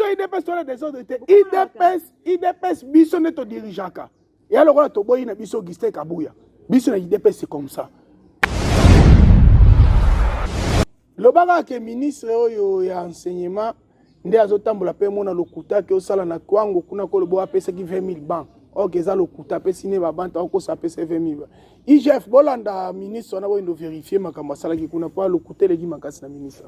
biso IDPS tola désordre te IDPS biso ne to dirigeaka et alors là to boyi na biso Augustin Kabuya biso na IDPS c'est comme ça le baga que ministre oyo ya enseignement nde azotambola pe mona lokuta ke osala na kwango kuna ko lobo apesa ki 20000 bancs ok za lokuta pe sine ba banta ko sa pesa 20000 IGF bolanda ministre na boyo vérifier makambo sala ki kuna pa lokuta legi makasi na ministre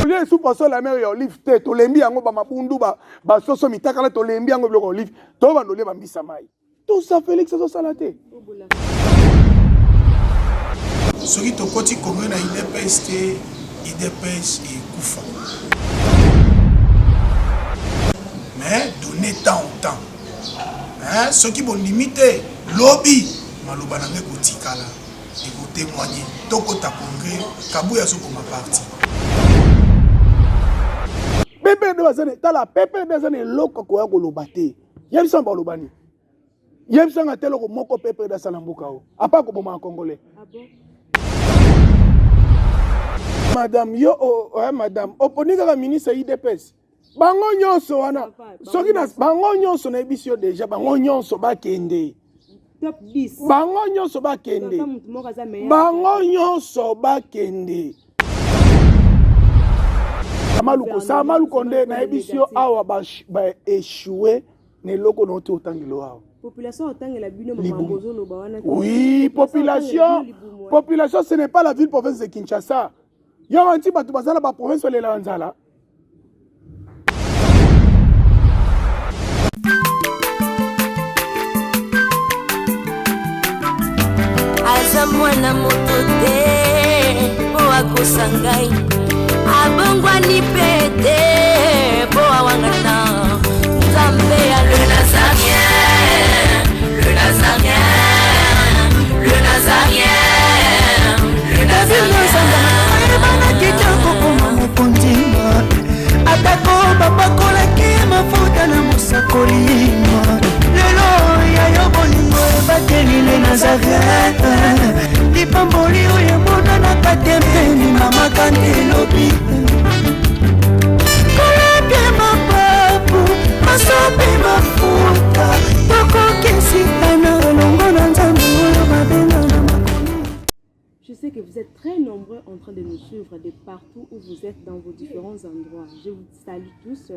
Olivier sous passo la mer ya olive te to lembi yango ba mabundu ba soso mitaka la to lembi yango biloko olive to ba ndole ba mbisa mai tout ça Félix so sala te soki to koti kongo na IDPS te IDPS et Koufa. Mais donner temps au temps. Hein? Ceux qui vont limiter lobby, maloba nange kotikala et vous témoigner. Toko ta congrès, Kabuya soko ma parti. Pepe de bazane, tala pepe de bazane loko ko ya kolobate. Yebisa ba lobani. Yebisa ngatelo ko moko pepe de sana mbuka o. Apa ko boma congolais. Ah bon? Madame, yo, madame, oponika ka ministre IDPS. Bango nyonso wana. Soki na bango nyonso na ebisio deja, bango nyonso ba kende. Top 10. Bango nyonso ba kende. Bango nyonso ba kende. Samaluko nde na ebisio awa ba échouer ne loko no to tangilo awa. Population otangela bino mambozo lo ba wana. Oui, population ce n'est pas la ville province de Kinshasa. Yo anti batu bazala ba province le la nzala. Aza mwana motote po akosangai abongwa ni pete po awangata nzambe ya le nazarien le nazarien le nazarien le nazarien atako babakolaki mafuta na mosakolimo lelo yayo bolingo ebateli le nazarete lipamboli oyo emonanaka te mpeni mamaka nde elobi koleke mapapu masopi mafuta tokokisikana elongo na nzambe oyo babenga na makomi. Je sais que vous êtes très nombreux en train de nous suivre de partout où vous êtes dans vos différents endroits. Je vous salue tous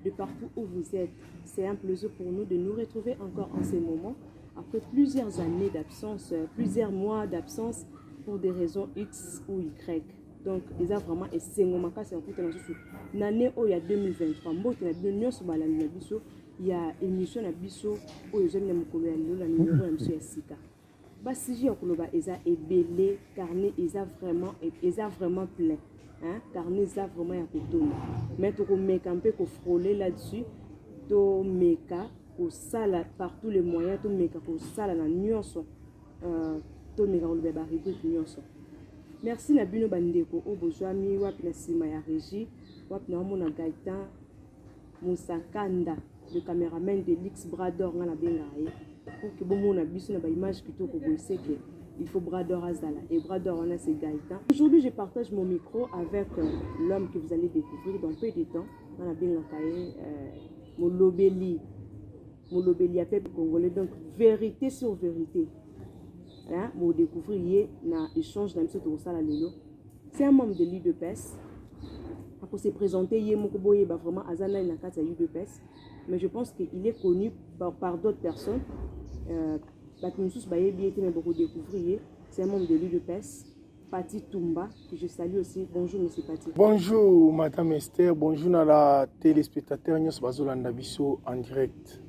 de partout où vous êtes. C'est un plaisir pour nous de nous retrouver encore en ces moments après plusieurs années d'absence, plusieurs mois d'absence pour des raisons X ou Y. Donc, ils ont vraiment essayé de faire l'année où il y a 2023. Il y a une émission à Bisso où ils ont la numéro de Sika. Basiji Okoloba eza ebele carnet eza vraiment plein hein carnet eza vraiment ya kotona mais to ko meka mpe ko frôler là-dessus to meka ko sala par tous les moyens to meka ko sala na nyonso to meka ko leba rubrique nyonso. Merci na bino bandeko o bozwami wapi na sima ya régie wapi na mona Gaëtan Musakanda le caméraman de Lix Brador ngana bengaye pour que bon a biso na ba image plutôt que que il faut Brador Azala et Brador on a c'est Gaëtan. Aujourd'hui je partage mon micro avec l'homme que vous allez découvrir dans peu de temps dans la bengaye Molobeli a fait congolais donc vérité sur vérité. Hein, vous découvrir na échange dans ce tout ça la lelo. C'est un membre de l'IDPS. Pour se présenter, il est vraiment Azana na kata UDPS, mais je pense qu'il est connu par d'autres personnes. C'est un membre de l'UDPS, Pati Tumba, que je salue aussi. Bonjour, monsieur Pati. Bonjour, madame Esther. Bonjour à la téléspectateur Nyos Bazolanda Bisso en direct.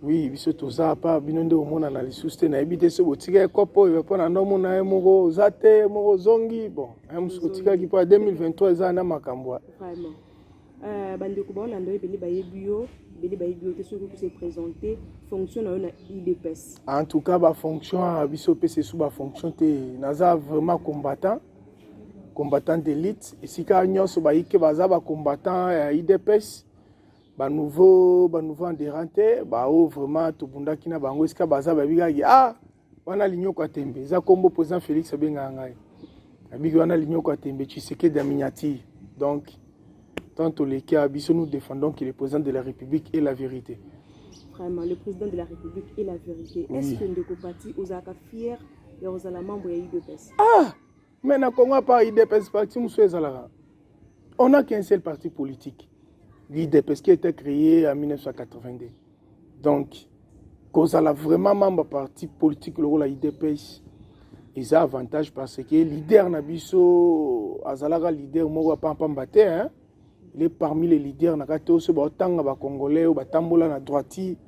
Oui, Bisso Toza, pas Binondo, mon analyse, na ebite se botika kopo, il va prendre un homme na moko zate, moko zongi. Bon, un mouskotika qui pour 2023 za na makambwa. Vraiment. Bande ko bon ando ebele baye bio, ebele baye bio te soki se présenter fonction na IDPS. En tout cas, ba fonction à Bisso PC sous ba fonction te naza vraiment combattant d'élite. Ici quand nyos ba ike baza ba combattant IDPS. Ba nouveau adhérente ba o vraiment to bunda kina bango iska baza ba bigaki wana linyo kwa tembe za kombo président Félix abenga ngai abiki wana linyo kwa tembe Tshisekedi da miniature donc important, nous défendons que le président de la République est la vérité. Vraiment, le président de la République est la vérité. Oui. Est-ce que Ndeko Pati Ozaka fier et Ozala membre de l'IDPS? Ah, mais na Congo pas IDPS parti on n'a qu'un seul parti politique, l'IDPS, qui a été créé en 1982. Donc, quand on a vraiment membre parti politique, le rôle de l'IDPS, ils ont avantage parce que le leader Nabiso, Azalaga leader, moi, pas hein. Il est parmi les leaders, na kate oso ba otanga ba congolais ou ba tambola na droiti.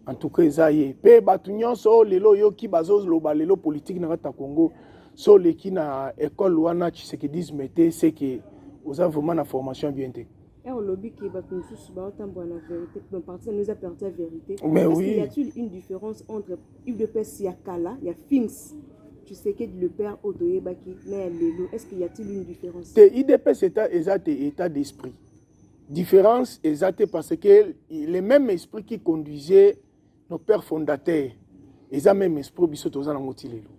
En tout cas, ça y est. Pe batunyon so lelo yo ki bazo loba lelo politique na kata Congo. So le ki na école wana Tshisekedi mette c'est que vous avez vraiment la formation bien té. Et au lobby qui va nous ba otambola na vérité, bon parti nous a perdu la vérité. Mais parce oui. qu'il y a-t-il une différence entre UDPS Yakala, il y a Finks. Tu sais que le père Odoye Baki, mais Lelo, est-ce qu'il y a-t-il une différence? IDPS est état d'esprit. Différence exacte parce que le même esprit qui conduisait nos pères fondateurs, ils ont même esprit biso za na ngotilelo.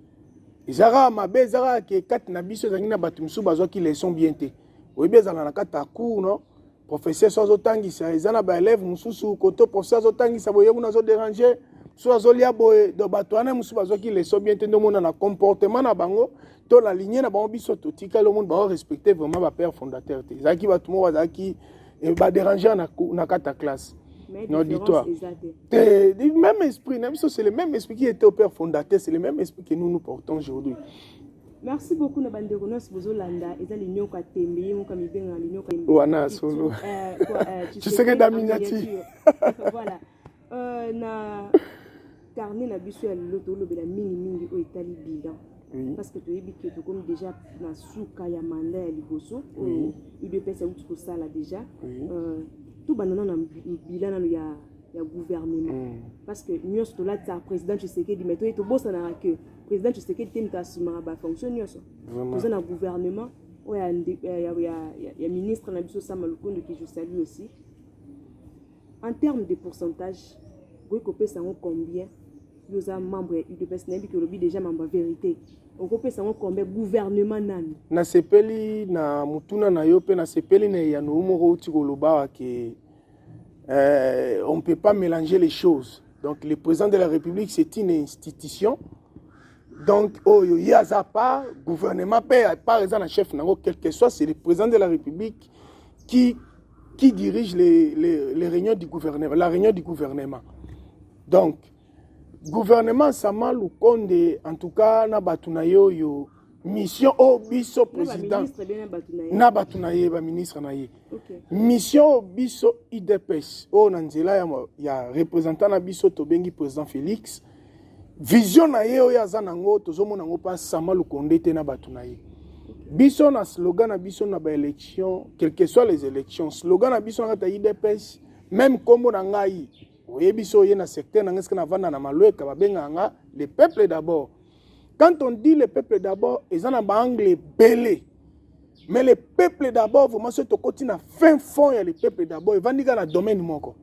Ezara mabe ezara ke kat na biso zangina batumsu bazwa ki leçon bien te. Oyebi ezala na kata cours no, professeur sozo tangisa ezana ba élève mususu koto professeur zo tangisa boye kuna zo déranger. So azolia boye do batwana musu bazoki leso bien te ndomona na comportement na bango to la lignée na bango biso to tika le monde ba respecter vraiment ba père fondateur te zaki batumo bazaki ba déranger na kata classe. Non dis-toi. Même esprit, c'est le même esprit qui était au père fondateur, c'est le même esprit que nous portons aujourd'hui. Merci beaucoup na bandeko nos bozolanda eza l'union ka tembe mo ka mibenga l'union ka wana solo. Tu sais que Daminati. Voilà. Na carnet na biso ya loto lobela mingi o etali bilan. Parce que tu es dit que comme déjà na souka ya mandat ya liboso ou UDPS a outiko sala déjà. Tout banana na bilan na ya gouvernement. Parce que nous sommes là le président Tshisekedi mais to bossa na que président Tshisekedi temta sima ba fonction nyonso. Nous na gouvernement o ya ministre na biso Sama Lukonde que je salue aussi. En termes de pourcentage, vous copez ça combien vous êtes membre de l'UDPS n'a que lobby déjà membre vérité. On copez ça combien gouvernement nani. Na sepeli na mutuna na yope na sepeli na ya no moro tikoloba que on peut pas mélanger les choses. Donc le président de la République c'est une institution. Donc il y a ça pas gouvernement par exemple chef nango quel que soit c'est le président de la République qui dirige les réunions du gouvernement, la réunion du gouvernement. Donc, gouvernement Sama Lukonde, en tout cas, na batunayo yo mission au biso président. Na batunaye ba ministre na ye. Mission au biso IDPS. O nanzela ya représentant na biso to bengi président Félix. Vision na ye o ya zanango tozomona ngo pa Sama Lukonde te na batunaye. Biso na slogan na biso na ba élection, quelles que soient les élections, slogan na biso na ta IDPS, même comme na ngai, oye biso ye na secteur na ngeska na vanda na malweka ba benga nga le peuple d'abord. Quand on dit le peuple d'abord, ils en ont ba anglais belé. Mais le peuple d'abord, vraiment ce to koti na fin fond ya le peuple d'abord, vandiga na domaine moko.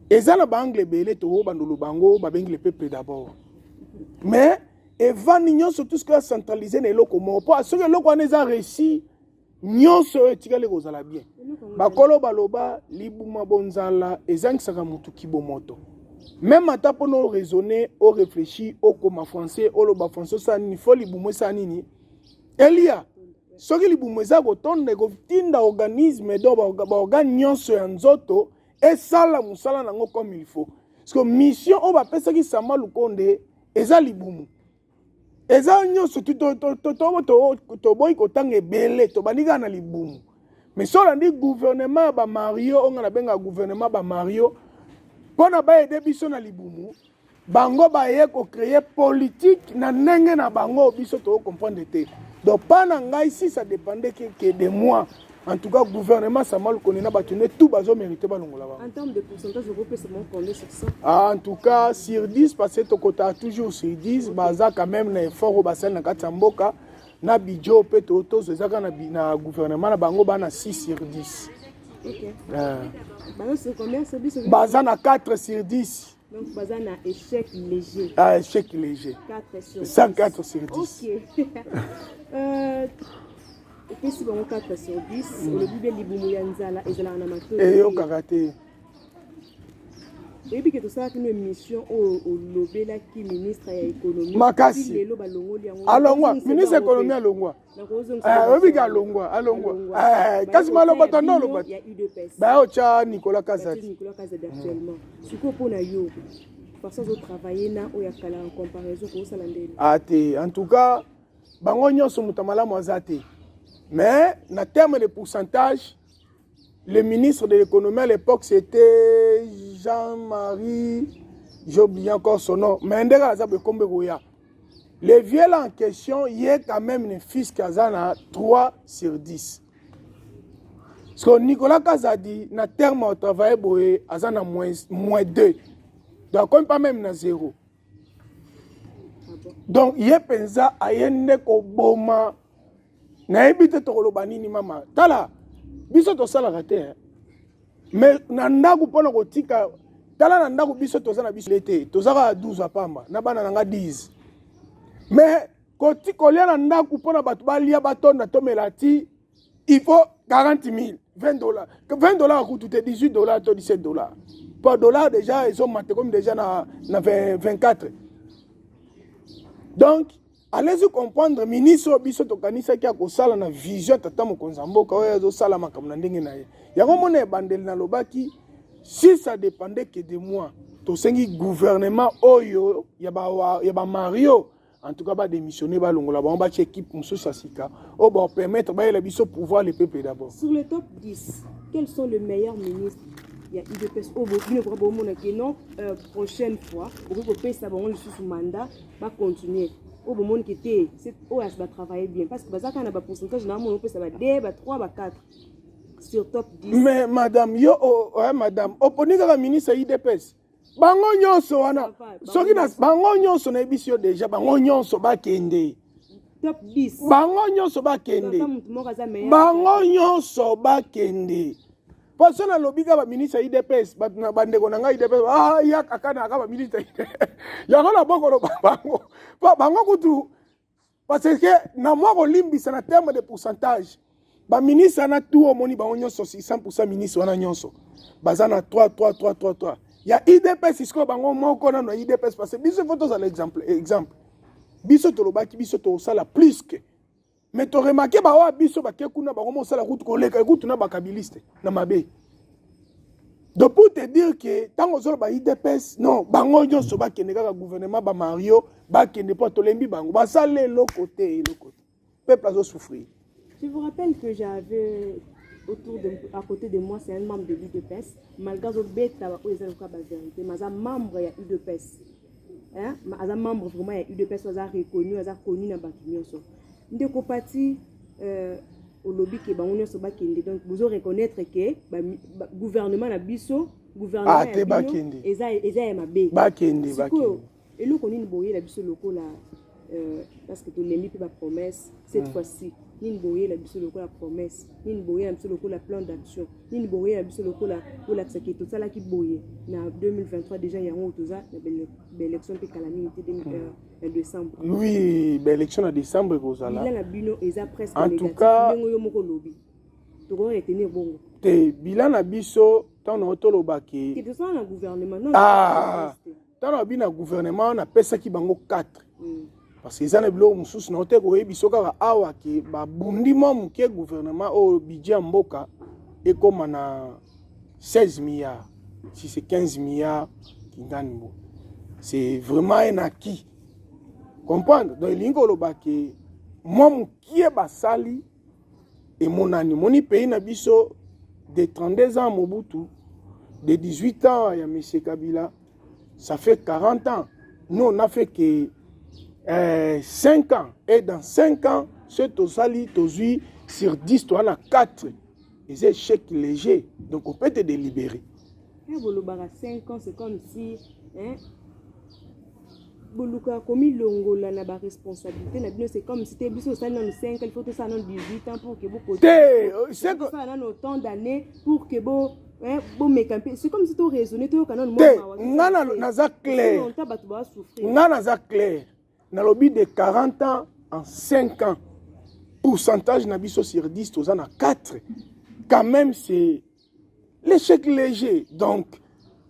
Ils en ont ba anglais belé to bandolo bango ba bengi le peuple d'abord. Mais et va nyonso tout ce que centralisé na eloko moko parce que eloko wana eza réussi nyonso etikali kozala bien bakolo baloba libuma bonzala ezangisaka mutu kibomoto même ata mpo no raisonner o réfléchir o koma français oloba français sa nini fo libumu esa nini elia soki libumu eza kotonda ekotinda organisme do baorgane nyonso ya nzoto esala mosala nango comme il faut parce que mission oyo bapesaki Sama Lukonde eza libumu. Eza nyonso to boy kotanga ebele to bandika na libumu. Mais so la ndi gouvernement ba Mario onga na benga gouvernement ba Mario pona ba aider biso na libumu bango ba ye ko créer politique na ndenge na bango biso to comprendre te. Donc pas na ngai si ça dépendait que de moi. En tout cas, le gouvernement Sama Lukonde n'a pas tenu tout bazo mérité balongola. En termes de pourcentage, vous pouvez seulement combien sur 100? En tout cas, sur 10, parce que tu as toujours sur 10, baza quand même un effort au bassin na Katamboka, na bidjo pe toto, c'est ça na gouvernement na bango bana 6 sur 10. OK. Baza c'est combien sur 10? Baza na 4 sur 10. Donc baza na échec léger. Ah, échec léger. 4 sur 10. 104 sur 10. OK. opesi bango 4 sur 10 olobi be libumu ya nzala ezalaka na matoi eyokaka te oyebi ke tosalaki no émission oyo olobelaki ministre ya économie makasi lelo balongoli yango alongwa ministre ya économie alongwa oyebi ke alongwa kasi maloba to ndo oloba bayotya Nicolas Kazadi actuellement sikoyo mpo na yo façon ozotravaille na oyo ya kala en comparaison koosala ndeni te en tout cas bango nyonso moto malamu aza te mais na terme de pourcentage le ministre de l'économie à l'époque c'était Jean-Marie, j'ai oublié encore son nom, mais le vieux là en question, il est quand même un fils qui a 3 sur 10. Parce que Nicolas Kazadi, na terme au travail, il a moins 2. Donc, comme pas même na 0. Donc, il y a pensé à yende ko boma na ebite to kolobani ni mama. Tala, biso to sala raté. Mais na ndaku pona kotika tala na ndaku biso to za na biso l'été. To za 12 apamba, na bana nga 10. Mais koti kolia na ndaku pona batu balia batonda to melati, il faut 40 000, 20 dollars. 20 dollars coûte 18 dollars to 17 dollars. Par dollar déjà ils ont maté comme déjà na 24. Donc, allez-y comprendre, ministre biso to kanisa ki akosala na vision tata mokonza mboka oyo azosala makambo na ndenge na ye. Yango mona ebandeli na lobaki, si ça dépendait que de moi, to sengi gouvernement oyo ya ba Mario, en tout cas ba démissionner ba longola ba ba équipe mususa sika, o ba permettre ba la biso pouvoir le peuple d'abord. Sur le top 10, quels sont les meilleurs ministres? Il y a UDPS au non, prochaine fois, on peut passer le mandat, va continuer. Au moment qui était, c'est où elle va travailler bien. Parce que quand on a un pourcentage, on peut savoir 2, 3, 4 sur top 10. Mais madame, yo, madame, opposé à la ministre UDPS. Bango nyonso wana. Soki na bango nyonso na ebisio déjà, bango nyonso ba kende. Top 10. Bango nyonso ba kende. Bango nyonso ba kende. Parce que le lobby ba ministre IDPS bande ko nanga IDPS ya kakana ka ba ministre ya ko na boko bango bango kutu parce que na moi ko limbisa na terme de pourcentage ba ministre na tout au moni bango nyonso 100% ministre wana nyonso bazana 3 ya IDPS isko bango moko na IDPS parce que biso photos à l'exemple biso to lobaki biso to sala plus que. Mais tu remarques que bah biso ba kekuna ba comment ça la route koleka route na ba kabiliste na mabe. Donc pour te dire que tant que ba IDPS non bango nyonso ba keneka ka gouvernement ba Mario ba kende pas to lembi bango ba sale le côté peuple a souffrir. Je vous rappelle que j'avais à côté de moi c'est un membre de l'IDPS malgré zo beta ba oza ka ba vérité mais un membre ya UDPS. Hein? Un membre vraiment ya UDPS oza reconnu connu na ba nyonso. Ndeko parti au lobby que ba onyo so ba kende donc vous reconnaître que gouvernement na biso gouvernement te ba kende eza mabe ba kende et le koni boye la biso lokola parce que to lemi pe ba promesse cette fois-ci ni boye la biso lokola promesse ni boye la biso lokola plan d'action ni boye la biso lokola pour la que tout ça là qui boye na 2023 déjà il y a un autoza na l'élection pe calamité en décembre. Oui, l'élection en décembre il a la bino eza presque en tout cas ngo yo moko lobi to ko retenir bongo te bilan na biso tant na otolobaki ki to ça na gouvernement non tant na bina gouvernement na pesa ki bango 4 parce que ça na bilo mususu na oteko yebiso kaka awa ki ba bundima muke gouvernement au budget mboka et comme na 16 milliards si c'est 15 milliards kingani mbo c'est vraiment un acquis. Comprendre? Donc, il y a que moi, qui est basali et mon ami, mon pays n'a biso de 32 ans Mobutu, de 18 ans il y a M. Kabila, ça fait 40 ans. Nous, on a fait que 5 ans. Et dans 5 ans, ce Tosali, Tozui, sur 10, tu en as 4. Et c'est chèque léger. Donc, on peut te délibérer. 5 ans, c'est comme si... Hein? Boluka komi longola na ba responsabilité na bino c'est comme si tu biso ça dans 5 il faut tout ça dans 18 ans pour que beaucoup c'est que ça dans autant d'années pour que bo c'est comme si tu raisonner tu canon moi ngana naza clair ngana za clair na lobby de 40 ans en 5 ans pourcentage na biso sur 10 toza na 4 quand même c'est l'échec léger donc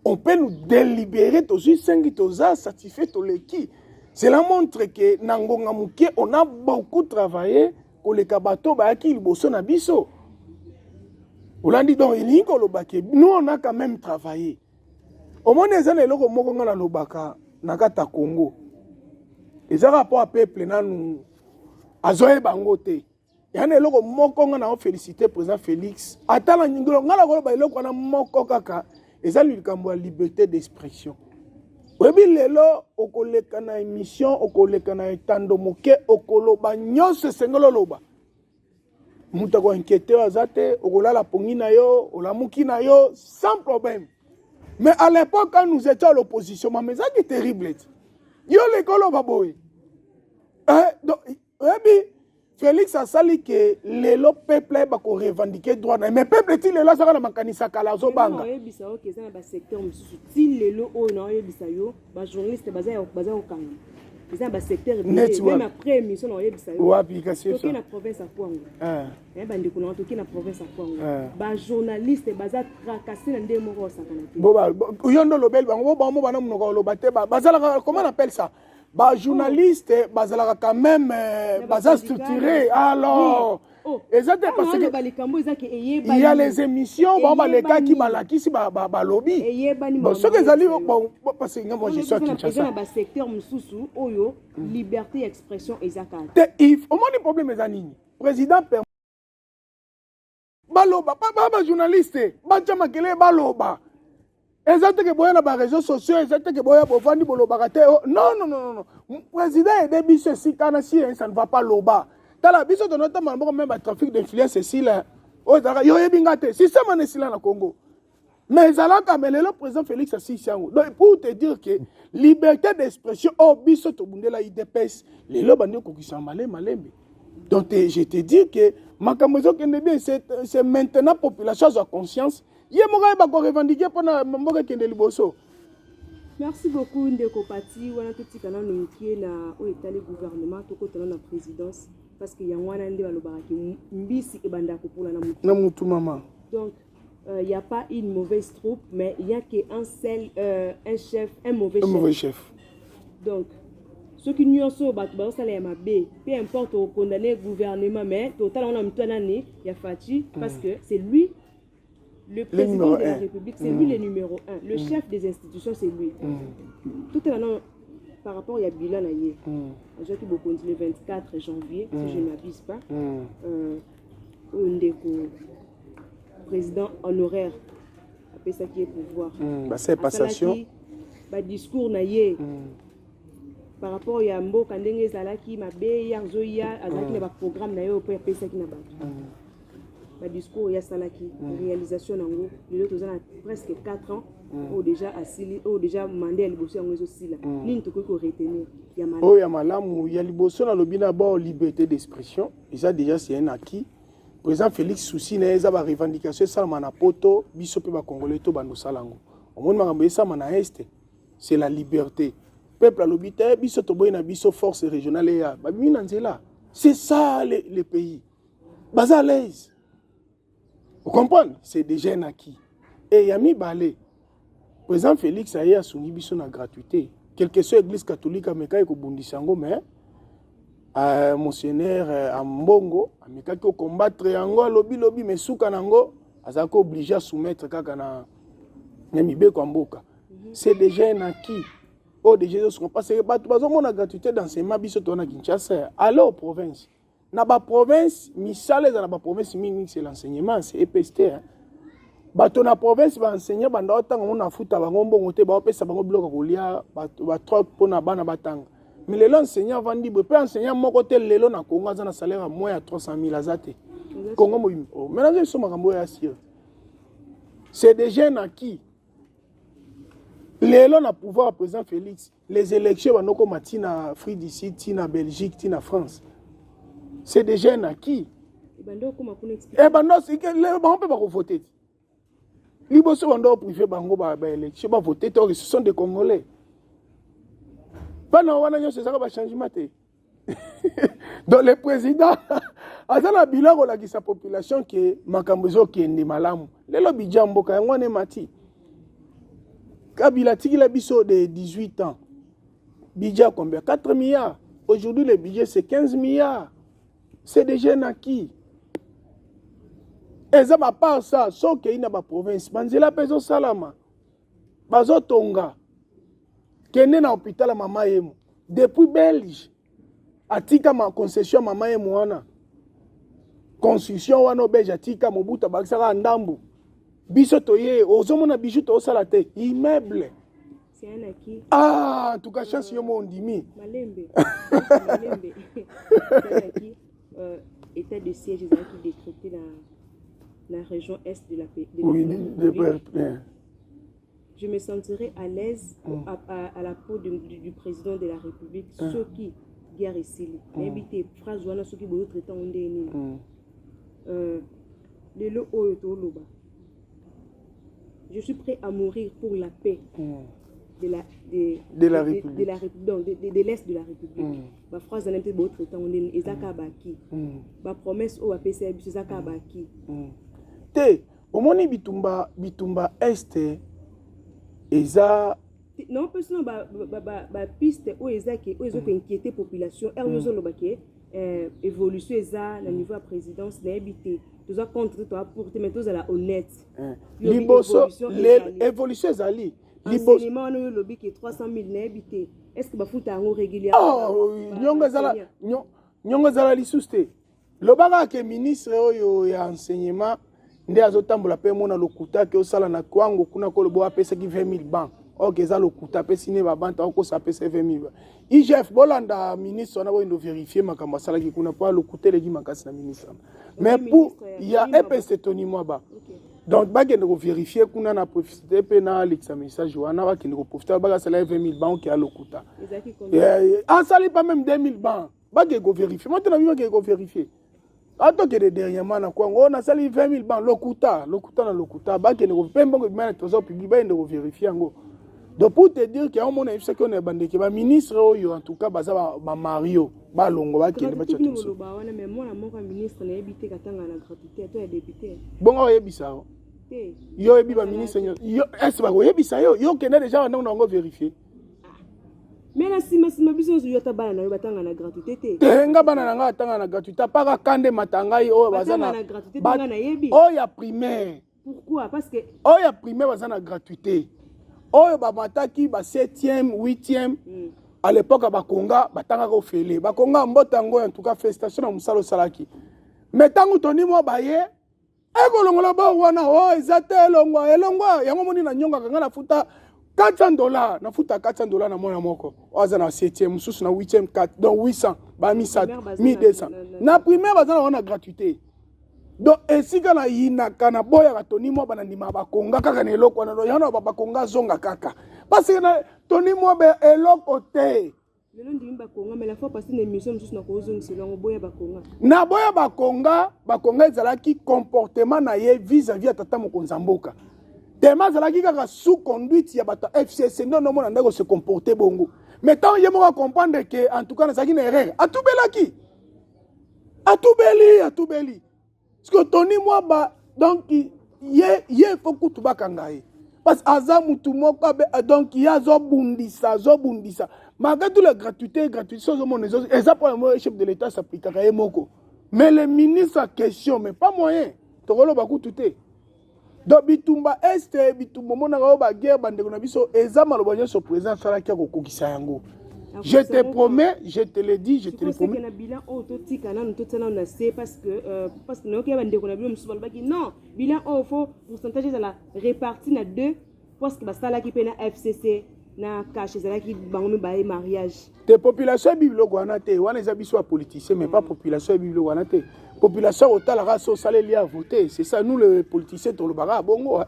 on peut nous délibérer tozui 5 toza satisfait toleki cela montre que na ngonga muke on a beaucoup travaillé koleka bato bayaki liboso na biso olandi donc elingi kolobake nous on a quand même travaillé au moins eza na eloko moko nga na lobaka na kata Congo eza rapport à peuple nanu azoyeba ngo te yana eloko moko nga na féliciter président Félix atala nyingolo nga na koloba eloko na moko kaka eza likambo ya liberté d'expression oyebi lelo okoleka na émission okoleka na etando moke okoloba nyonso esengeli oloba mutu akoinquiete aza te okolala pongi na yo olamuki na yo sans problème mais à l'époque quand nous étions à l'opposition mais ezaki terrible yo lekoloba boye oyebi Félix asali que lelo peuple ba ko revendiquer droit mais peuple ti lelo saka na makanisa kala zo banga oyebisa o keza na ba secteur mususu ti lelo o na oyebisa yo ba journaliste baza okanga keza na ba secteur même après émission na oyebisa yo wapi kasi so na province à Kwango ba ndiko na to na province à Kwango ba journaliste baza tracasser na ndé moko sakana te bo ba yondo lobel bango bo mo bana munoko lobate bazala comment on appelle ça bah journaliste bazalaka quand même baza structuré alors exactement parce que il y a les émissions bon bah les cas qui balakisi ba lobby bon ce que zali bon parce que moi je suis à Kinshasa na ba secteur mususu oyo liberté d'expression ezaka if au moins le problème ezanini président baloba ba journaliste ba chamakele baloba exactement que boya na ba réseaux sociaux exactement que boya bofandi bolobaka te non président et des biso si kana si ça ne va pas loba tala biso de notre même ba trafic d'influence ici là o zaka yo yebinga te système na sila na Congo mais zalaka mais le président Félix Asisango donc pour te dire que liberté d'expression au biso to bundela IDPS les lo bandi ko kisamba malembe donc je te dis que makamozo kende bien c'est maintenant population a conscience. Merci beaucoup Ndeko Pati wana totikana no mukie na o etali gouvernement to kotana na présidence parce que yangwana nde balobaki mbisi ebanda ko pula na mutu mama donc il y a pas une mauvaise troupe mais il y a qu'un seul un chef un mauvais chef donc ceux qui n'y sont pas ba ça les mabe peu importe au condamner gouvernement mais total on a mutana ni ya Fati parce que c'est lui le président de la République, c'est lui le numéro 1. Le chef des institutions, c'est lui. Tout est là par rapport à bilan. J'ai qui beaucoup le 24 janvier, si je ne m'abuse pas. Président honoraire, après ça qui est pouvoir. C'est passation. Discours naïe. Par rapport à Yambo, quand on est là qui m'a bé, Yarzoya, Azaki n'a pas programme naïe, après ça qui n'a pas. Le discours il y a ça là qui réalisation nango les autres ont presque 4 ans ou déjà asili ou déjà mandé à liboso yango aussi là nini to ko retenir ya malamu oh ya malamu ya liboso na lobina ba liberté d'expression et ça déjà c'est un acquis président Félix souci na eza ba revendication ça na poto biso pe ba congolais to bando salango au monde makambo ça na est c'est la liberté peuple lobité biso to boy na biso force régionale ya ba mina nzela c'est ça les pays baza à l'aise. Vous comprenez? C'est déjà un acquis. Et Yami Balé, président Félix a eu à son la gratuité. Quelle que soit l'église catholique américaine qui Bundisango, mais monseigneur Ambongo, américain qui combattre yango lobby mais soukanango, azako obligé à soumettre kakana Nyamibe Kwamboka. C'est déjà un acquis. Oh déjà ce qu'on passe c'est pas tout la gratuité d'enseignement biso tona Kinshasa. Allez aux provinces. Na ba province misale na ba province mingi c'est l'enseignement c'est EPST bato na province ba enseigner banda otanga mona futa bango mbongo te ba pesa bango bloka kolia ba trop pona bana batanga mais les enseignants vandi be pe enseignant moko te lelo na Congo za na salaire moins à 300,000 azate Congo mo maintenant je suis makambo ya sire c'est des jeunes acquis lelo na pouvoir président Félix les élections banoko matina Afrique d'ici tina Belgique tina France. C'est des jeunes acquis. Eh ben non, c'est que les gens peuvent pas voter. Les gens sont privés bango ba élection ba voter ce sont des Congolais. Pas non wana c'est ça va changement. Donc le président azana biloko la sa population que makambo ezokende malamu lelo budget mboka yango ne mati Kabila tiki la biso de 18 ans budget combien 4 milliards aujourd'hui le budget c'est 15 milliards c'est des jeunes acquis et ça ma part ça so que ina ba province banzela peso salama bazo tonga kende na hôpital mama yemo depuis Belge atika ma concession mama yemo wana construction wana Belge atika mobuta bakisaka ndambu biso toye ozomona bijou to sala te immeuble c'est un acquis en tout cas chance yo mondimi malembe malembe c'est un acquis état de siège qui décrété dans la région est de la je me sentirais à l'aise à la peau du président de la République, ceux qui guerre ici. Invité, phrase wana ceux qui boyo traitant on deni. Le lo oyo loba. Je suis prêt à mourir pour la paix de la République, de l'est de la République. Ma phrase wana te boyo traitant on deni ezaka baki. Ma promesse o apesa biso ezaka baki. Te, omoni bitumba est eza non personne piste où eza qui inquiéter population eryozo lobake évolution eza na niveau à présidence na habité tous a contre toi pour te mettre à la honnête liboso l'évolution ezali enseignement no lobby qui 300 000 na habité est-ce que ba futa ngo régulièrement nyonga zala lisuste lobaka ke ministre oyo ya enseignement nde azotambola pe mona lokuta ke osala na kwango kuna ko lobo apesa ki 20 000 bancs ok za lokuta pe sine ba banta ko sa pesa 20 000 IGF bolanda ministre na boindo vérifier makambo sala ki kuna po lokuta legi makasi na ministre mais pour il y a EPC Tony Mwaba donc ba ke ndiko vérifier kuna na profiter pe na l'examen message wana ba ke ndiko profiter ba sala 20 000 bancs ki a lokuta en sali pas même 2 000 bancs ba ke go vérifier moi na mi ke go vérifier Ato que dernièrement na Congo on a sali 20 000 bancs lokuta na lokuta ba ke ne pe mbongo bimana trésor public ba ndeko vérifier ngo donc pour te dire que on mona ifse que on est bandeke ba ministre oyo en tout cas baza ba Mario ba longo ba ke ne ba tshotso ba wana mais moi na mon ministre na ebité katanga na gratuité to ya député bongo yebisa yo ebi ba ministre yo est ba ko yebisa yo ke ne déjà on ngo vérifier mais na sima biso yo tabana na yo batanga na gratuité te nga bana na nga tanga na gratuité para kande matangai oyo bazana na gratuité tanga na yebi oya primaire pourquoi parce que oya primaire bazana gratuité oyo ba mataki ba 7e 8e à l'époque ba konga batanga ko fele ba konga mbotango en tout cas félicitations na musalo salaki mais tangu toni mo baye ekolongola ba wana o ezate elongwa yango moni na nyonga kanga na futa $400 na futa $400 na mwana moko oza na 7e mususu na 8e 4 donc 800 ba 1200 na primaire bazana wana gratuité donc esika na yina kana boya ka toni mo bana ndima ba konga kaka na eloko na yana ba konga zonga kaka parce que na toni mo be eloko te lelo ndimi ba konga mais la fois passée na émission mususu na ko zonga selon boya ba konga na boya ba konga ezalaki comportement na ye vis-à-vis ya tata mokonza mboka tellement zalaki kaka sous conduite ya bata FCC non mona ndako se comporter bongo mais tant yemo ka comprendre que en tout cas na zaki na erreur atubelaki atubeli parce que Tony Mwaba donc ye faut que tu bakangaye parce aza mutu moko donc ya zo bundisa malgré tout la gratuité so mon ça pour le chef de l'état s'applique à moko mais le ministre en question mais pas moyen tokolo bakutu te donc bitumba est bitumba mona ba guerre bande na biso eza maloba nyo so président sala kia kokokisa yango je te promets je te le dis je te le promets que na bilan auto tika na nto tena na c'est parce que no kia bande na bilan musuba baki non bilan au faut pourcentage de la répartie na 2 parce que basala ki pena FCC na cache zala ki bangomi ba mariage te population biblo wana te wana eza biso a politicien mais pas population biblo wana te population otala so salé li à voter c'est ça nous les politiciens to le bara bongo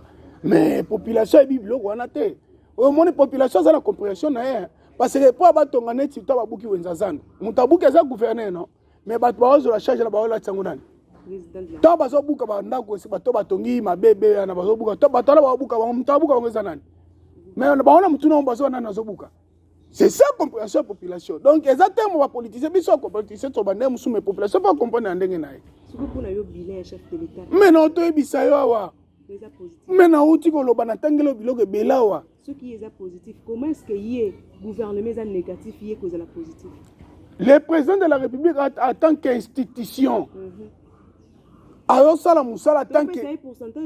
mais population biblo wana te au moins population za la compréhension na parce que pour abatonga neti to babuki wenza zando mutabuki za gouverneur non mais bato bazo la charge na baola tsango nani to bazo buka ba ndako se bato batongi mabebe na bazo buka to bato la babuka ba mutabuka wenza nani mais baona mutuna bazo nani bazo buka C'est ça compréhension de la population. Donc, exactement, on va politiser, mais ça, politiser, on va dire, mais population va comprendre un dingue. Mais non, tu es bisayoa. Mais non, tu es bisayoa. Ce qui est positif, comment est-ce qu'il y a gouvernement négatif, il y a cause de la positive? Le président de la République, en tant qu'institution, alors ça, la moussala, tant que.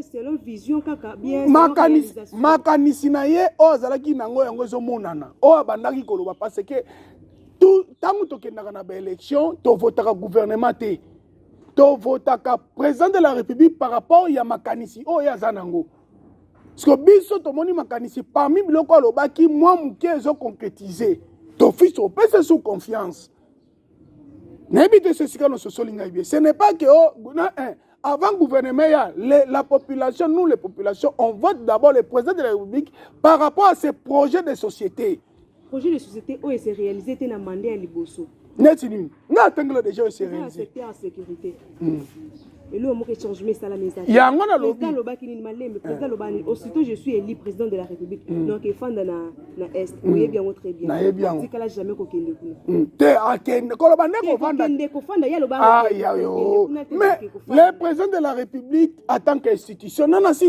C'est leur vision, bien. Makanisi na ye, ozalaki nango yango ezomonana. O bandaki koloba parce que tout tant que na ba élection, to votaka gouvernement te. To votaka président de la République par rapport ya makanisi o ya zanango. Parce que biso to moni makanisi parmi biloko alobaki moi muke ezo concrétiser. To fils au pèse sous confiance. N'habite ce que nous se soulignons bien. Ce n'est pas que avant le gouvernement, la population, nous les populations, on vote d'abord le président de la République par rapport à ces projets de société. Projets de société, où c'est réalisé, c'est un mandat à Liboso. N'est-ce pas? Nous déjà c'est réalisé. Secteur en sécurité. Et là, on a changé ça la message. Il y a un lobby. Aussitôt je suis élu président de la République. Donc il faut dans la est. Oui bien très bien. Na bien. Dit que là jamais kokende te akende kolobande ko vanda. Ah yo. Mais le président de la République en tant qu'institution non si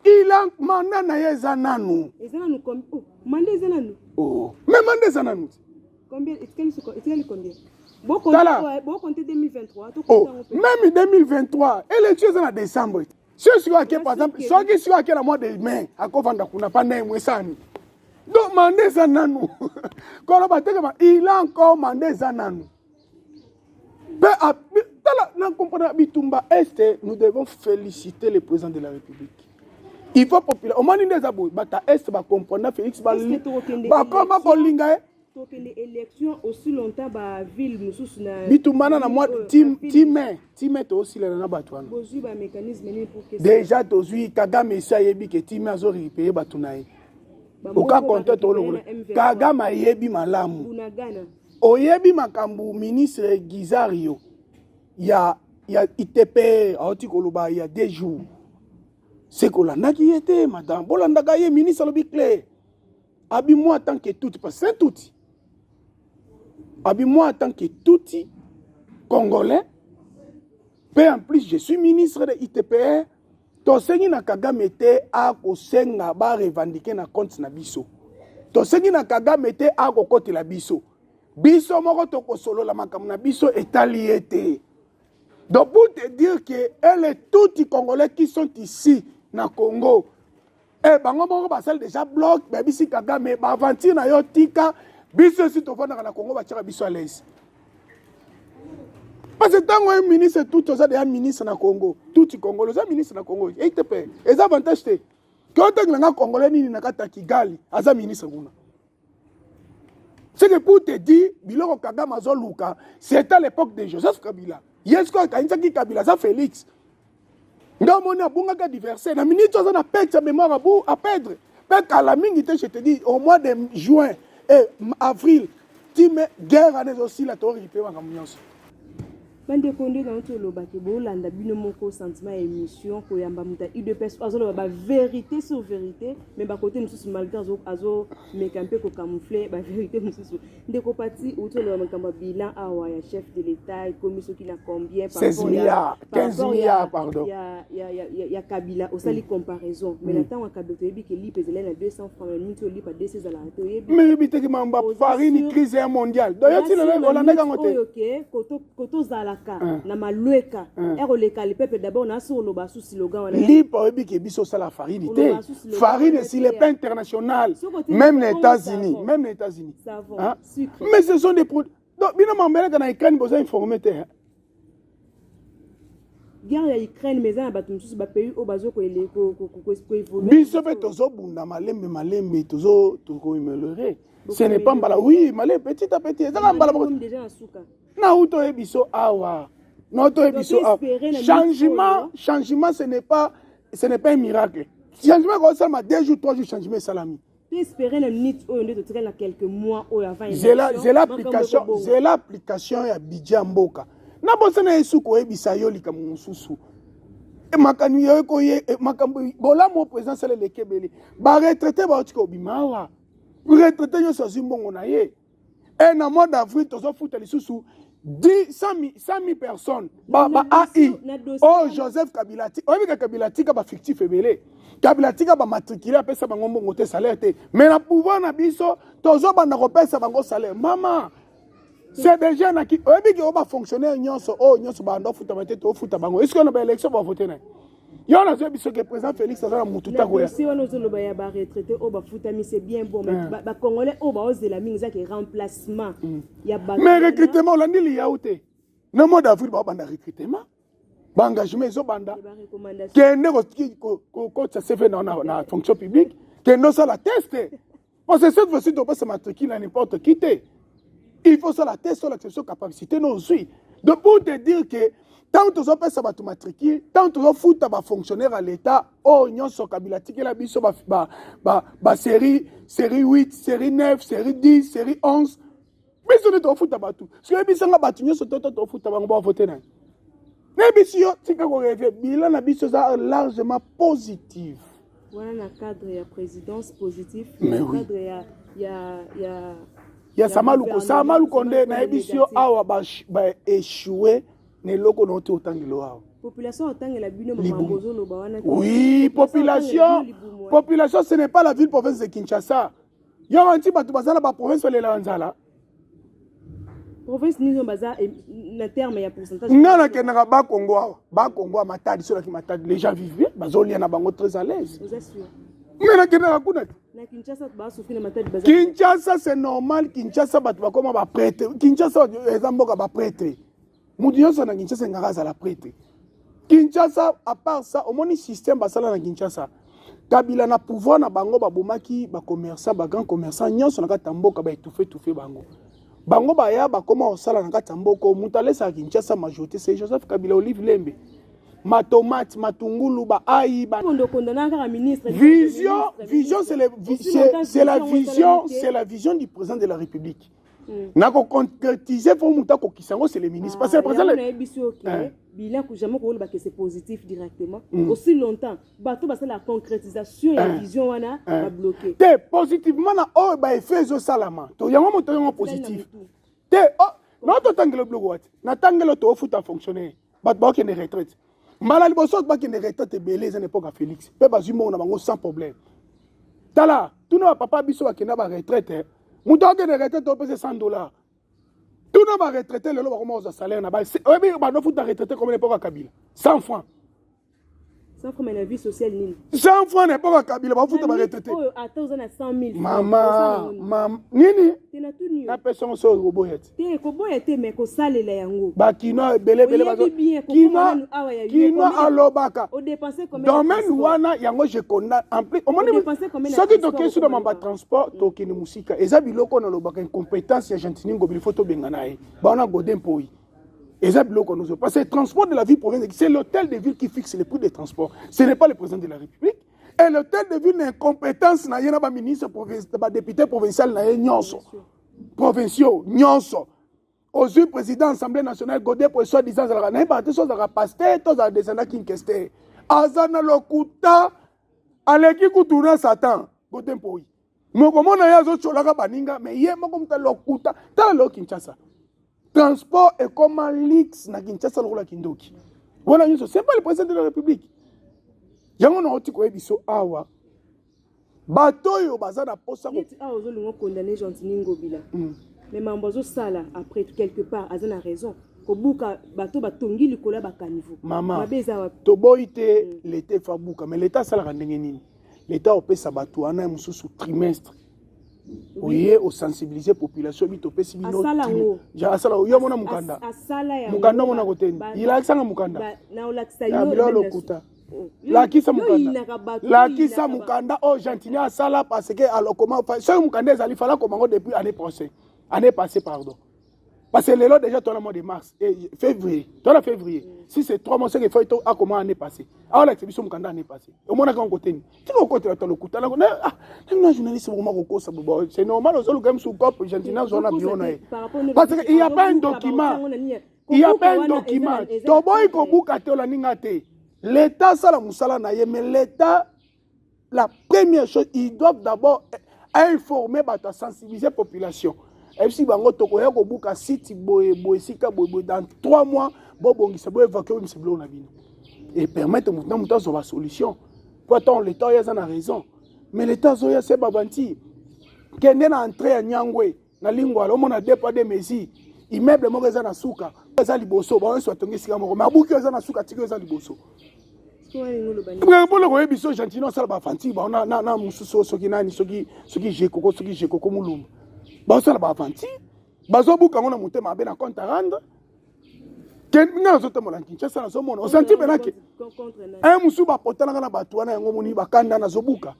il a mandat na yezananu. Ezananu comme mandat ezananu. Oh. Mais mandat ezananu. Combien est-ce combien? Bon, compter 2023. Oh, même 2023, élection en décembre. Si je suis par exemple, si je suis à mois de mai, à Kovanda, on n'a pas de Mouessani. Donc, mandé Zananou. Il a encore mandé Zananou. Nous devons féliciter le président de la République. Il faut populaire. Au moment où nous avons est, va comprendre Félix Bali. Comment Kolinga? L'élection aussi longtemps ba ville nous na bitumana na moi time to aussi la na batwana bozu ba mécanisme ni pour que déjà tozui Kagame sa yebi ke time azori payer batunaye oka compter to lo Kagame yebi malamu unagana oyebi makambu ministre Gizario ya ITP aoti koloba il y a 2 jours c'est qu'on l'a qui était madame bolanda gaye ministre lobi clair abi moi tant que tout parce que tout moi en tant que tout Congolais, mais en plus je suis ministre de ITPR, tosengi na Kagame te a kosenga ba revendiquer na compte na biso. Tosengi na Kagame te a kokoti la biso. Biso moko to kosolo la makambo na biso etali te. Donc pour te dire que elle est tous les Congolais qui sont ici na Congo. Eh bango moko basal déjà bloc, ba bisi Kagame ba aventure na yo tika. Biso si to fanda na Congo ba tira biso à l'aise. Parce que tant un ministre tout ça des ministre na Congo, tout les Congolais, les ministre na Congo, et te paye. Et ça avantage te. Quand tu nga Congolais ni na kata Kigali, aza ministre kuna. C'est que pour te dire, biloko Kagame azoluka, c'était à l'époque de Joseph Kabila. Yesko kainzaki Kabila za Félix. Ndomoni abunga ka diverser, na minute ça na perdre sa mémoire à perdre. Parce qu'à la minute je te dis au mois de juin et avril, tu mets guerre à des aussi la torre qui bande konde na to lobaki bolanda bino moko sentiment émission ko yamba muta UDPS azolo ba vérité sur vérité mais ba côté mususu malgré azo mekampe ko camoufler ba vérité mususu ndeko parti auto lo makamba bilan awa ya chef de l'état commission qui na combien par 16 milliards 15 milliards pardon ya Kabila au sali comparaison mais le temps wa Kabila to yebi ke li pezela na 200 francs mais mutu li pa 200 ala to yebi mais bité ki mamba farine crise mondiale donc tu le Hollandais kangote OK koto zala na malueka ero le peuple d'abord na sur loba sous slogan wana lipo obi ke biso sala farine te farine si le pas international même les États-Unis savon sucre mais ce sont des produits donc bino mambele kana Ukraine besoin informer te guerre ya Ukraine mais na batu mususu ba pays o bazo ko ele ko évoluer biso pe tozo bunda malembe tozo ko améliorer ce n'est pas mbala oui malé petit à petit ça mbala déjà na suka na uto ebiso awa notre ebiso changement ce n'est pas un miracle changement comme ça 2 jours 3 jours changement salami espérer la minute au lieu de traîner quelques mois au avant j'ai l'application ya Bidja Mboka na bosana esuko ebisa yo lika mususu e makanu yo ko ye makambo bola mo président sele lekebele ba retraité ba otiko bimawa retraité nyonso azwi mbongo na ye. Et na mois d'avril tozofuta lisusu 100 000 personnes AI. Oh Joseph Kabila tika Kabila tika ba fictif ebele. Kabila tika ba matriculé apesa bango mbongo te salaire te. Mais na pouvoir na biso tozobanda kopesa bango salaire. Mama c'est déjà na ki oyebi ke ba fonctionnaire nyonso nyonso ba ndo futa ba te to futa bango. Est-ce qu'on a ba élection ba voter na? Yo na zo biso ke président Félix azala mututa ko ya. Si on ozolo ba ya ba retraité ba futa mi c'est bien bon mais ba congolais ba ozela mingi za ke remplacement ya ba. Mais recrutement landi li yaute. Na mois d'avril ba banda recrutement. Ba engagement zo banda. Kende ko ça se fait na fonction publique, kende ça la teste. Parce que cette fois-ci doit pas se matriculer à n'importe qui. Il faut ça la teste sur l'exception capacité non aussi. Donc pour te dire que tant que tu as ça tu matriculer, tant que tu as foutu ba fonctionnaire à l'état, nyon so Kabila tiki la biso ba série 8, série 9, série 10, série 11. Mais on est au foot à tout. Si on est en bâtiment, on est au foot à voter. Mais si on est bilan, la biso est largement positif. Voilà le cadre de la présidence positif. Mais le oui. cadre il y a Samalouko na ebisio awa ba échoué ne loko no te autant de loa. Population autant la bino mambozo no ba wana. Oui, population ce n'est pas la ville province de Kinshasa. Yo anti batu bazala ba province le lanzala. Province ni no baza na terme ya pourcentage. Ngana kenaka ba Congo matadi sur la matadi les gens vivent bazolia na bango très à l'aise. Vous êtes sûr? Mais na kenaka kuna. Na Kinshasa ba souffrir na matadi baza. Kinshasa c'est normal, Kinshasa batu ba koma ba prêtre. Kinshasa ezamboka ba prêtre. Moudionso na Kinshasa ngaraza la prêtre. Kinshasa à part ça, au moins système basala na Kinshasa. Kabila na pouvoir na bango ba bomaki ba commerçant ba grand commerçant nyonso na katamboka ba étouffer bango. Bango ba ya ba koma osala na katamboko mutalesa Kinshasa majorité c'est Joseph Kabila Olive Lembe. Ma tomate, ma tungulu, ba aïe, ba. Vision, c'est la vision du président de la République. N'a pas concrétisé pour Moutako Kisango, c'est le ministre. Parce que le président. Bilan que jamais que c'est positif directement. Aussi longtemps, bateau parce que la concrétisation et la vision wana va bloquer. Te positivement na oh ba effet zo salama. To yango moto yango positif. Te oh non to tangelo bloqué. Na tangelo to futa fonctionner. Bat ba ke ne retraite. Malali boso ba ke ne retraite belé à l'époque à Félix. Pe ba zumo na bango sans problème. Tala, tu na papa biso ba ke na ba retraite. Muto ke ne retraite to pese $100. Tout le monde va retraiter, le lot va salaire. Oui, mais on va retraiter comme l'époque à Kabila. 100 francs. 100 francs, mais la vie sociale, 100 francs n'est pas à Kabila, on va retraiter. Attends, on a 100 000. Maman, Nini. La personne sur le robot. Tu es robot, mais qu'on sale les yango. Bakino, belé, Kino, alobaka. On dépensait combien? Domaine wana, yango, je connais. En plus, on dépensait combien? Ce qui toque sur le transport, toque ni musique. Et ça, biloko, on a l'obaka, une compétence, il y a gentil, il faut to benganae. Bah, on a godin pour y. Parce que le transport de la ville provinciale, c'est l'hôtel de ville qui fixe les prix des transports. Ce n'est pas le président de la République. Et l'hôtel de ville n'a incompétence, n'a pas ministre provincial, député provincial, n'a nyonso. Provinciaux, nyonso. Aux yeux président de l'Assemblée nationale, Godé pour soi-disant, il n'y a pas de choses à passer, tous à descendre qui n'keste. Azana lokuta, aleki kutuna Satan, Godé pour y. Mokomo na yazo cholaga baninga, mais yé mokom ta lokuta, ta lo Kinshasa. Transport est comme un lix na Kinshasa lokola kindoki. Voilà, c'est pas le président de la République. Yango na oti ko ebiso awa. Bato yo bazana posa ko. Ah ozolungo condamner Gentini Ngobila. Mais mambozo sala après quelque part azana raison. Ko buka bato batongi likola bakanivo. Mama. To boite l'été fa buka mais l'état sala ndenge nini. L'état opesa bato wana mususu trimestre. Oui, au sensibiliser la population, il faut aussi asala yo mona mukanda. Mukanda mona koteni. Il a accès à mukanda. La kisa mukanda oh gentiment asala parce que alors comment ça mukanda ezali fala comment depuis année passée pardon. Parce que les lots déjà dans le mois de mars et février. Dans le février. Si c'est 3 mois c'est qu'il faut à comment année passée. Alors l'exhibition mukanda année passée. Au moins quand côté. Tu vas côté dans le kuta là. Ah, journaliste vraiment ko ça c'est normal aux autres sous cop gentiment zona bio na. Parce qu'il y a pas un document. Il y a pas un document. To boy ko buka te la ningate. L'état ça la musala na mais l'état la première chose ils doivent d'abord informer bato sensibiliser population et si bango tokoya ko buka site boye sika boye dans 3 mois bobongisa bo évacuer miseblo na bino et permettre muta zo ba solution pourtant l'état ya na raison mais l'état zo ya se babanti kende na entrée ya Nyangwe na lingwa lo mona dépôt de Messi immeuble moko eza na suka eza liboso ba so atongi sika moko mabuki eza na suka tiko eza liboso Mbolo ko biso gentino sala ba fanti ba na mususu soki nani soki jekoko mulumba ba sala ba fanti ba zo buka ngona mutema be na compte à rendre ken na zo temola Kinshasa na zo mona o senti benake musu ba potana na batu wana yango moni ba kanda na zo buka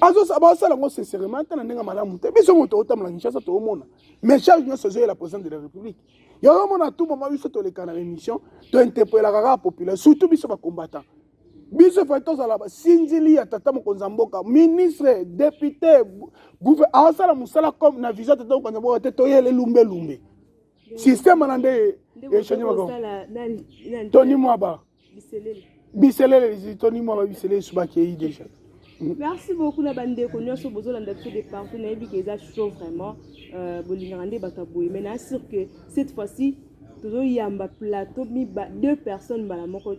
azo ba sala ngo sincèrement tana ndinga malamu te biso moto otamla Kinshasa to mona mais charge nyo sozo la présidente de la République yo mona tout moment biso to le kana émission to interpeller la population surtout biso ba combattant biso fa to za sinjili ya tata mokonza mboka ministre député gouverneur sala musala comme na visa tata mokonza mboka te to yele lumbe système nande échange mako Tony Mwaba biselele Tony Mwaba biselele subaki yi déjà. Merci beaucoup la bande ko nyoso bozola ndatu de partout na yebi que ça chaud vraiment bolingande bataboui mais na sûr que cette fois-ci toujours yamba plateau mi 2 personnes bala moko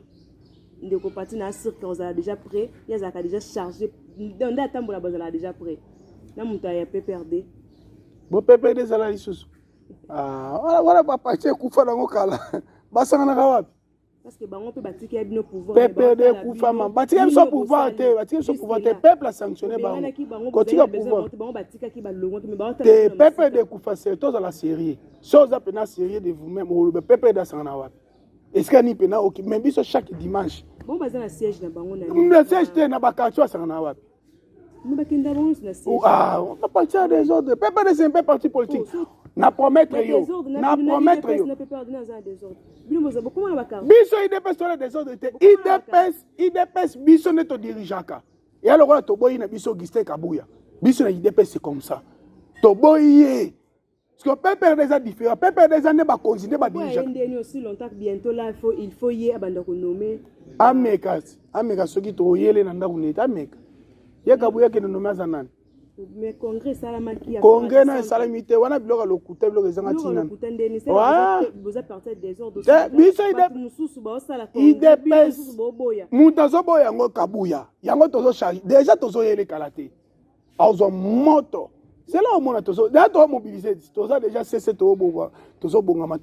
ndeko parti na sûr que on a déjà prêt ya zaka déjà chargé dans data mbola bazala déjà prêt na muta ya PPRD bo PPRD zala lisusu wala papa che kufa nango kala basanga na kawapi parce que bango pe batiki ya bino pouvoir PPRD kufa ma batiki so pouvoir te peuple a sanctionné bango kotika pouvoir bango batika ki ba longo mais ba te PPRD kufa c'est tous à la série chose apena série de vous-même le PPRD sanga na wapi est-ce que ni pena ok mais biso chaque dimanche bon bazana siège na bango na le siège te na bakatwa sanga na wapi nous bakenda bango na siège on va partir des ordres PPRD c'est un peu parti politique na promettre yo biso IDPS tola des ordres te IDPS biso ne to dirigeaka ya lokola toboyi na biso Augustin Kabuya biso na IDPS c'est comme ça toboyi parce que PPRD est différent PPRD est ba continuer ba dirigeaka aussi longtemps bientôt là il faut y abanda ko nommer ameka soki to yele na ndako neta ameka ya Kabuya ke nommer azanani mais congrès salamaki congrès na salamité wana biloko lokuta biloko ezanga tina vous êtes parti des ordres biso IDPS muta zo boya yango Kabuya yango tozo charge déjà tozo yele kalate azo moto c'est là au monde tozo déjà to mobiliser tozo déjà cessé to bongama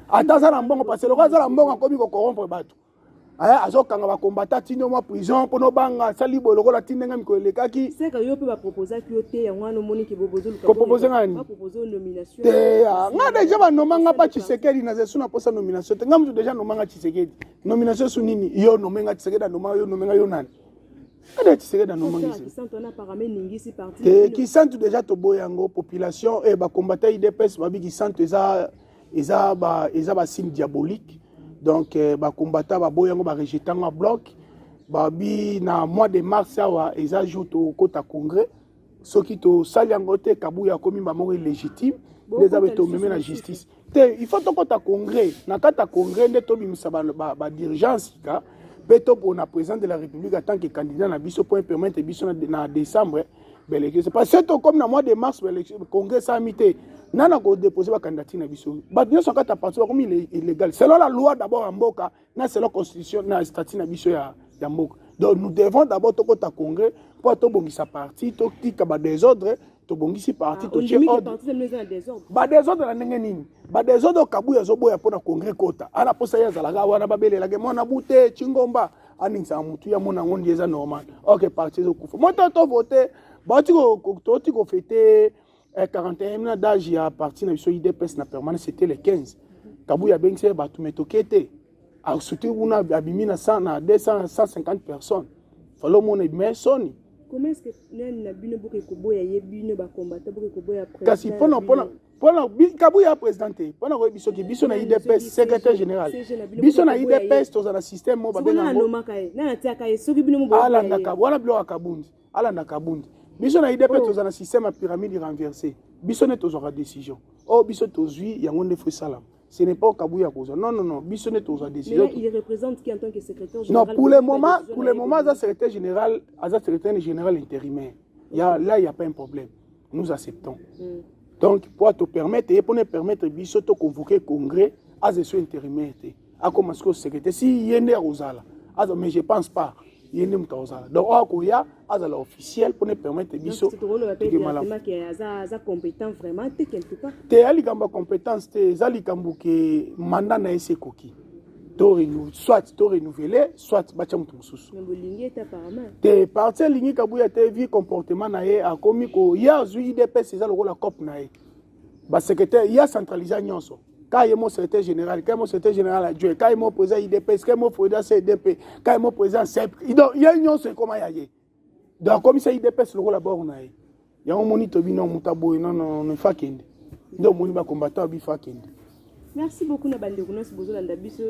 ata na mbongo parce que le za na mbongo komi ko corrompre bato azokanga bakombata tino mwa prison mpono banga sali boloko la tinenga mikolekaki c'est que yo pe ba proposer ki ote ya ngwana moni ki bobozo ko proposer ngani ba proposer nomination te nga déjà ba nomanga pa Tshisekedi na zesu na posa nomination te nga mtu déjà nomanga Tshisekedi nomination su nini yo nomenga Tshisekedi na nomanga yo nani ada Tshisekedi na nomanga qui sont on a paramé ningisi parti qui sentent déjà to boyango population et ba combattant IDPS ba bi sentent eza ba signe diabolique. Donc, les combattants ont rejeté un bloc. Na mois de mars, ils ont ajouté au côté congrès. Ceux qui ont sali en côté, Kabouya comme ils légitime, les ont mis la justice. Il faut que le congrès, dans le congrès, la dirigeance, pour la présidente de la République en tant que candidat, pour permettre en décembre. C'est parce que comme dans le mois de mars, le congrès s'est mis. Nana ko déposer ba candidature na biso ba nyo soka ta parti comme il est illégal selon la loi d'abord en mboka na selon constitution na statut na biso ya mboka donc nous devons d'abord to kota congrès pour to bongisa parti to tika ba désordre to bongisi parti to che ordre ba désordre na ndenge nini ba désordre Kabuya zo boya pona congrès kota ana posa ya zalaga wana babelela ke mona bute chingomba aninsa mutu ya mona ngondi eza normal OK parti zo kufa moto to voter ba ti ko fêter 41 ans d'âge à partir de l'IDPS na permanence c'était les 15. Kabuya Bengse Batumetokété. A soutenu una abimi na 100 na 200 150 personnes. Falo mon personne. Comment est-ce que na bino boke koboya yebino ba combattre boke koboya président? Kasi pona Kabuya présidenté. Pona ko biso ki biso na IDPS secrétaire général. Biso na IDPS to za système mo ba benga ngo. Na tiaka ye soki bino mo boya. Ala na kabwana bilo akabundi. Ala na kabundi. Biso na IDP tous un système à pyramide renversé. Biso ne tous aura décision. Oh biso tous oui yango ne faut salam. Ce n'est pas au Kabuya Koza. Non. Biso ne tous aura décision. Mais là, il représente qui en tant que secrétaire général? Non, pour le moment, ça secrétaire général intérimaire. Là, il n'y a pas un problème. Nous acceptons. Donc, pour te permettre, et pour nous permettre de convoquer le congrès, à ce intérimaire, à commencer au secrétaire. Si il y a un Rosala, mais je ne pense pas. Il y a un Rosala. Donc, il y a un officiel pour nous permettre de c'est drôle, on appelle directement qui est compétent vraiment, quelque part. Tu as compétence, tu as un mandat na ese koki. Soit tu renouvelé, soit tu as un sous. Mais le ligne est apparemment. Tu es parti à ligne kabouya te vu comportement na ye a commis ko ya zui IDP c'est ça le rôle la cop na ye. Ba secrétaire il y a centralisé nyonso. Quand il y a mon secrétaire général, quand mon secrétaire général adjoint, quand il y a mon président IDP, quand mon président CDP, quand il y a mon président CEP, il y a nyonso comment il y a. Donc comme ça IDP c'est le rôle la bord na ye. Il y a un moniteur bino mutabo non fakende. Donc moni ba combattant bi fakende. Merci beaucoup Nabande Gounos Bozolanda Biso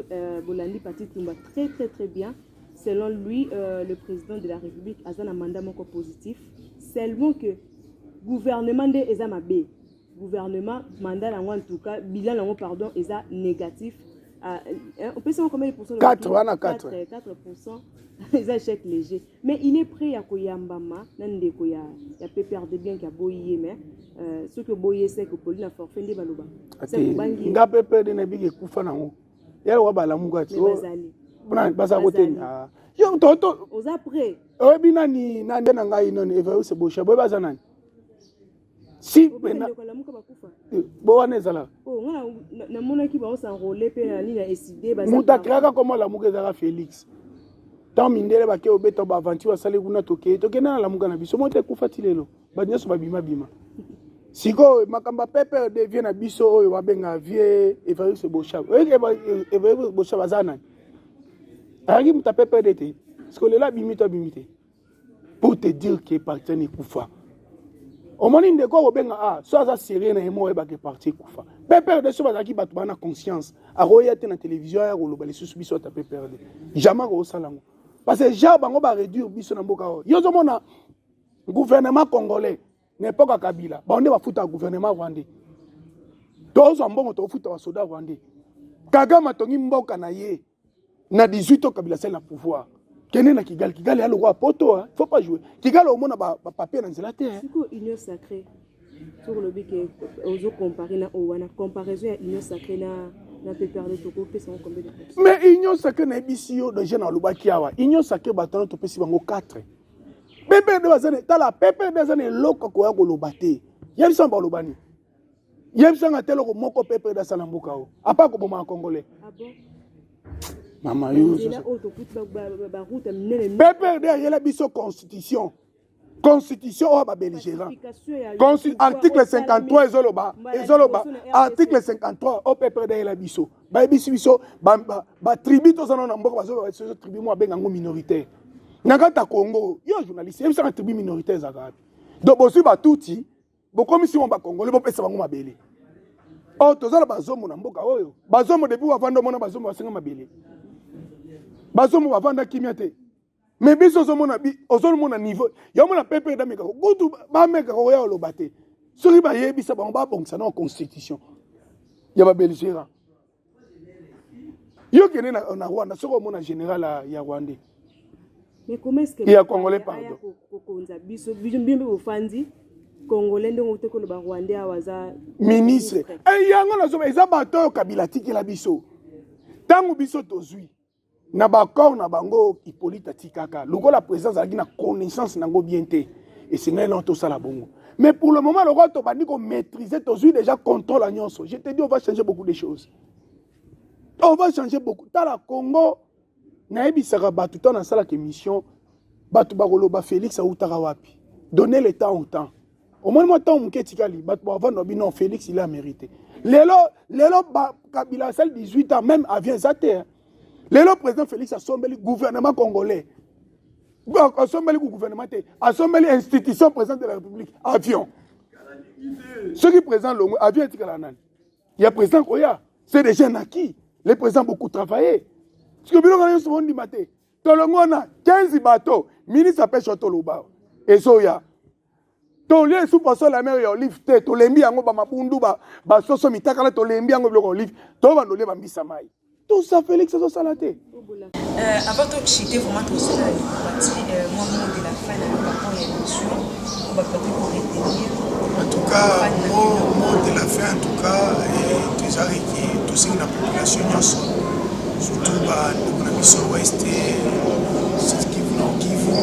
Bolandi Pati Tumba très très très bien. Selon lui, le président de la République a un mandat positif. Seulement que gouvernement de Ezamabe, gouvernement mandat en tout cas bilan pardon Eza négatif. On peut savoir combien de pourcents? 4%. 4%. Ils échec léger. Mais il est prêt à Koyambama, nande Koya, il y a peur de bien qu'il y a boyé, mais ce que boyé c'est que Pauline a forfait de Baloba. C'est bangi. Nga peur de Nabi Koufa Nango. Y'a le Wabala Mugati. Basa côté. Yo toto. Aux après. Bina ni nande nanga inon eva se bosha boy bazanani. Si bena. Boane zala. Oh na mona ki ba s'enrôler pe ni na décider ba. Mutakaka comment la mugeza Félix. Tant mindele ba ke obeto ba aventure asale kuna toke na la muga na biso mote kufatilelo ba nyeso ba bima siko makamba pepe de vie na biso oyo ba benga vie Evariste Boshab Evariste Boshab azana ari muta pepe de te siko lela bimite pour te dire que parti ni kufa o moni ndeko benga so aza sérieux na emo ba ke parti kufa pepe de so ba ki batu bana conscience a roya te na télévision ya ko loba les sous biso ta pepe de jamais ko salango. Parce que Jean Bango va réduire biso na mboka o. Yo zomona gouvernement congolais n'importe quoi Kabila. Ba on va foutre un gouvernement rwandais. Tozo mbongo to foutre un soldat rwandais. Kagame tongi mboka na ye. Na 18 ans Kabila c'est le pouvoir. Kene na Kigali a le roi poto hein. Faut pas jouer. Kigali au mona ba papier na nzela te hein. C'est quoi union sacrée? Sur le but que ozo comparer na owana comparaison à union sacrée na mais union sacrée na bisio de jeune alubaki awa union sacrée batano to pesi bango 4 pepe de bazane tala pepe de bazane loko ko ya ko lobate yebisa ba lobani yebisa ngatelo ko moko pepe de sala mboka o apa ko boma congolais ah bon mama yo pepe de yela biso constitution au belligérant. Article 53 ezoloba article 53 au peuple de la biso. Ba biso ba tribu to zana na mboka bazo ba tribu mo benga ngo minoritaire. Nakata Congo, yo journaliste, yebisa na tribu minoritaire zaka. Donc bosi ba tuti, bo komisi mo ba congolais bo pesa bango mabele. Oh to zana bazomo na mboka oyo. Bazomo depuis bavanda mona bazomo basenga mabele. Bazomo bavanda kimiate. Mais biso ozomona niveau ya mona pepe da meka kutu ba meka ko ya lobate soki ba yebisa ba ba bongisa na constitution ya ba belgérant yo kene na Rwanda soko mona général ya Rwandais mais comment est-ce que ya congolais pardon kokonza biso bimbe ofandi congolais ndongo te ko ba Rwandais awaza ministre yango na zo eza bato Kabila tikela biso tangu biso tozui na bakor na bango Hippolyte Tikaka lokola présidence a na connaissance nango bien té et c'est là tout ça la bongo mais pour le moment le roi to bandi ko maîtriser tozui déjà contrôle à nyonso je te dis on va changer beaucoup de choses on va changer beaucoup tala Congo na ebisaka batu to na sala ke mission batu bakoloba Félix autaka wapi donner le temps au temps au moins moi temps muketikali batu ba vendre non Félix il a mérité lelo Kabila celle 18 ans même avion zaté. Le président Félix a sommé le gouvernement congolais. A sommé le gouvernement, a sommé l'institution présidente de la République. Avion. Ceux qui présentent le avion, il y a président Koya. C'est des jeunes acquis. Les présidents ont beaucoup travaillé. Ce que nous avons souvent dit, on a 15 bateaux. Ministre appelle Chotoloba. Et Soya. Tolé sous passant la mer et olive té. Tolembi ango ba mabundu ba soso mitakala tolembi ango bloko olive. To ba ndolé ba mbisamayi. Tout ça, Félix, c'est ça la tête. Avant de chiter, vraiment, tout ça, moi, de la fin de la campagne, l'émission, on va mot de la fin en tout cas tozali ki tosengi na population nyonso surtout bandeko na biso ouest Sud Kivu Nord Kivu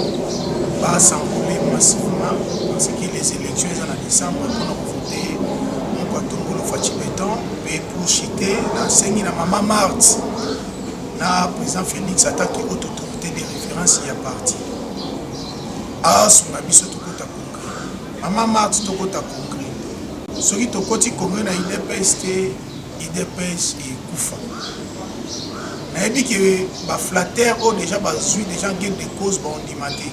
baassemble massivement parce que les élections eza na décembre mpona kovote mokwatongolo faci beton mpe pour chite nasengi na mama Marthe na président Félix ataki haute autorité de référence ya parti asunga biso tokota congrès mama Marthe tokota congrès soki tokoti congrès na IDPS te IDPS ekufa nayebi ke baflater oyo déjà bazwi déjà gain de cause baondima te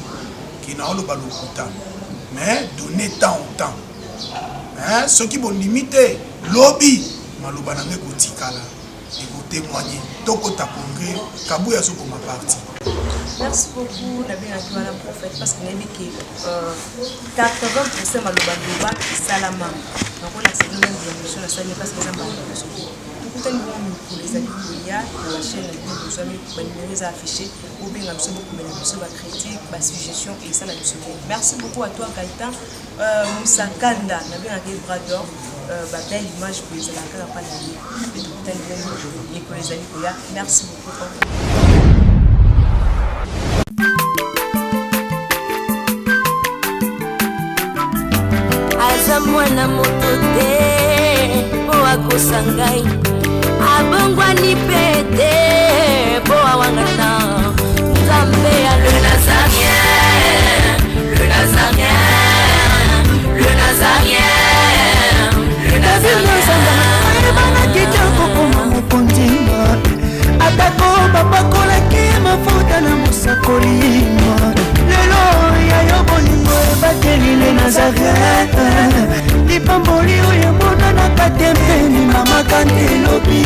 ki na oloba lokuta mais donner temps au temps soki bondimi te lobi maloba na ngai kotikala ekotémoigner tokota congrès kabuya azokoma parti. Merci beaucoup, Nabi Nakiwana Prophète, parce que nous que 80% maloba loba salama. Donc on a cette nouvelle émission parce que ça m'a tout le monde pour les amis il y a la chaîne nous amis pour les afficher ou bien nous sommes beaucoup de critique, de suggestions et ça la mission. Merci beaucoup à toi Gaëtan. Moussa Kanda, Nabi Nakiwana Brador, belle image pour les amis pas et tout le monde et pour les amis merci beaucoup. Aza mwana moto te po akosa ngai abongwani pe te po awangata Nzambe ya le Nazarien, le Nazarien, le Nazarien, le Nazarien. Bana kitoko koma mokondima atako bapakolaki mafuta na mosakolima lelo yayo bolingo ebateli le Nazareth lipamboli oyo emonanaka te mpeni mama kanti elobi